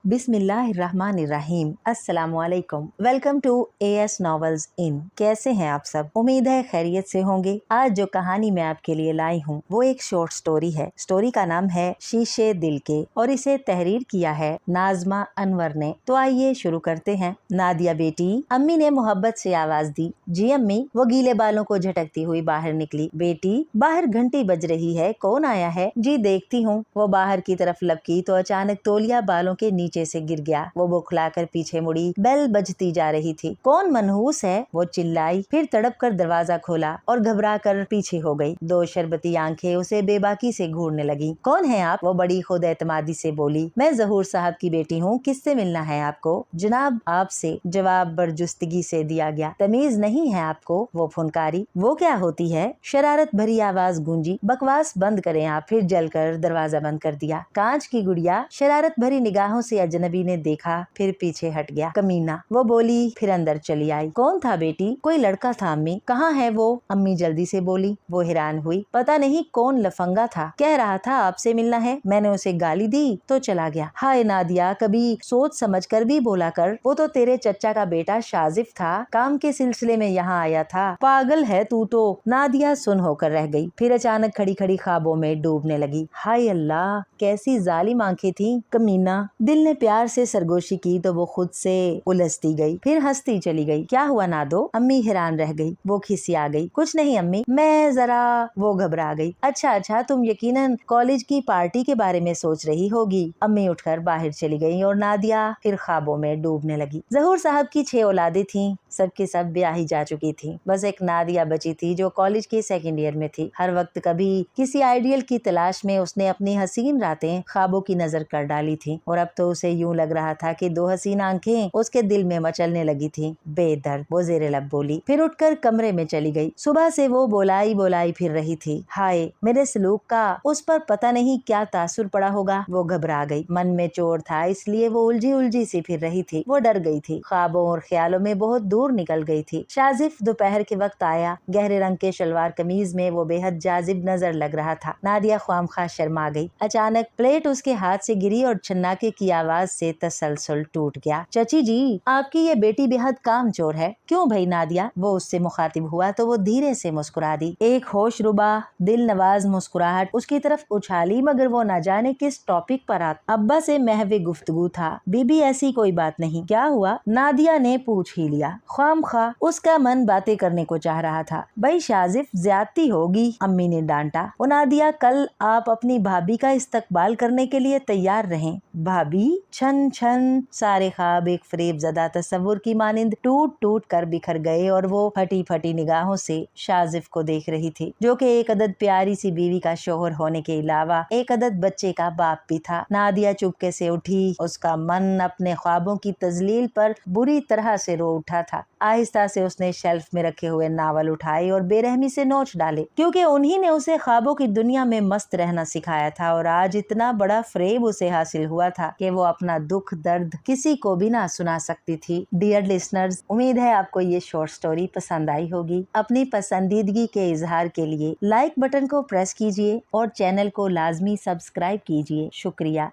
बिस्मिल्लाहिर्रहमानिर्रहीम। अस्सलामुअलैकुम। Welcome to as novels इन। कैसे हैं आप सब? उम्मीद है खैरियत से होंगे। आज जो कहानी मैं आपके लिए लाई हूँ वो एक शॉर्ट स्टोरी है। स्टोरी का नाम है शीशे दिल के और इसे तहरीर किया है नाज़मा अनवर ने। तो आइए शुरू करते हैं। नादिया बेटी, अम्मी ने मोहब्बत से आवाज दी। जी अम्मी। वो गीले बालों को झटकती हुई बाहर निकली। बेटी, बाहर घंटी बज रही है, कौन आया है? जी देखती हूँ। वो बाहर की तरफ लपकी तो अचानक तौलिया बालों के नीचे से गिर गया। वो बौखलाकर पीछे मुड़ी। बेल बजती जा रही थी। कौन मनहूस है? वो चिल्लाई, फिर तड़प कर दरवाजा खोला और घबरा कर पीछे हो गई। दो शरबती आंखें उसे बेबाकी से घूरने लगी। कौन है आप? वो बड़ी खुद एतमादी से बोली। मैं जहूर साहब की बेटी हूँ, किससे मिलना है आपको? जनाब आपसे, जवाब बरजुस्तगी से दिया गया। तमीज नहीं है आपको? वो फुनकारी। वो क्या होती है? शरारत भरी आवाज गूंजी। बकवास बंद करें आप। फिर जलकर दरवाजा बंद कर दिया। कांच की गुड़िया। शरारत भरी निगाहों से अजनबी ने देखा, फिर पीछे हट गया। कमीना, वो बोली, फिर अंदर चली आई। कौन था बेटी? कोई लड़का था अम्मी। कहाँ है वो? अम्मी जल्दी से बोली। वो हैरान हुई। पता नहीं कौन लफंगा था, कह रहा था आपसे मिलना है। मैंने उसे गाली दी तो चला गया। हाय नादिया, कभी सोच समझ कर भी बोला कर। वो तो तेरे चचा का बेटा शाजिफ था, काम के सिलसिले में यहाँ आया था। पागल है तू तो। नादिया सुन होकर रह गई। फिर अचानक खड़ी खड़ी ख्वाबों में डूबने लगी। हाय अल्लाह, कैसी जालिम आंखें थी। कमीना। दिल ने प्यार से सरगोशी की तो वो खुद से उलझती गई, फिर हंसती चली गई। क्या हुआ नादो? अम्मी हैरान रह गई। वो खिसिया गई। कुछ नहीं अम्मी, मैं जरा। वो घबरा गई। अच्छा, तुम यकीनन कॉलेज की पार्टी के बारे में सोच रही होगी। अम्मी उठकर बाहर चली गई और नादिया फिर ख्वाबों में डूबने लगी। जहूर साहब की 6 औलादें थीं, सबकी सब ब्याही जा चुकी थी। बस एक नादिया बची थी जो कॉलेज की सेकंड ईयर में थी। हर वक्त कभी किसी आइडियल की तलाश में उसने अपनी हसीन रातें ख्वाबों की नजर कर डाली थी और अब तो उसे यूं लग रहा था कि 2 हसीन आंखें उसके दिल में मचलने लगी थी। बेदर्द, वो जेरे लब बोली, फिर उठकर कमरे में चली गई। सुबह से वो बोलाई फिर रही थी। हाय, मेरे सलूक का उस पर पता नहीं क्या तासुर पड़ा होगा। वो घबरा गई। मन में चोर था, इसलिए वो उलझी सी फिर रही थी। वो डर गई थी, ख्वाबों और ख्यालों में बहुत दूर निकल गई थी। शाजिफ दोपहर के वक्त आया। गहरे रंग के शलवार कमीज में वो बेहद जाजिब नजर लग रहा था। नादिया ख्वामखा शर्मा गई। अचानक प्लेट उसके हाथ से गिरी और छन्नाके की आवाज से तसलसल टूट गया। चची जी, आपकी ये बेटी बेहद कामचोर है। क्यों भाई नादिया? वो उससे मुखातिब हुआ तो वो धीरे से मुस्कुरा दी। एक होशरुबा दिल नवाज मुस्कुराहट उसकी तरफ उछाली, मगर वो न जाने किस टॉपिक पर अब्बा से महवे गुफ्तगू था। बीबी ऐसी कोई बात नहीं। क्या हुआ? नादिया ने पूछ ही लिया। ख्वामखा उसका मन बातें करने को चाह रहा था। भाई शाजिफ, ज्यादती होगी, अम्मी ने डांटा। ओ नादिया, कल आप अपनी भाभी का इस्तकबाल करने के लिए तैयार रहें। भाभी? छन छन सारे ख्वाब एक फरेब ज़दा तस्वुर की मानिंद टूट टूट कर बिखर गए और वो फटी फटी निगाहों से शाजिफ को देख रही थी, जो कि एक अदद प्यारी सी बीवी का शोहर होने के अलावा एक अदद बच्चे का बाप भी था। नादिया चुपके से उठी। उसका मन अपने ख्वाबों की तजलील पर बुरी तरह से रो उठा था। आहिस्ता से उसने शेल्फ में रखे हुए नावल उठाए और बेरहमी से नोच डाले, क्योंकि उन्हीं ने उसे ख्वाबों की दुनिया में मस्त रहना सिखाया था और आज इतना बड़ा फरेब उसे हासिल हुआ था कि वो अपना दुख दर्द किसी को भी ना सुना सकती थी। डियर लिसनर्स, उम्मीद है आपको ये शॉर्ट स्टोरी पसंद आई होगी। अपनी पसंदीदगी के इजहार के लिए लाइक बटन को प्रेस कीजिए और चैनल को लाजमी सब्सक्राइब कीजिए। शुक्रिया।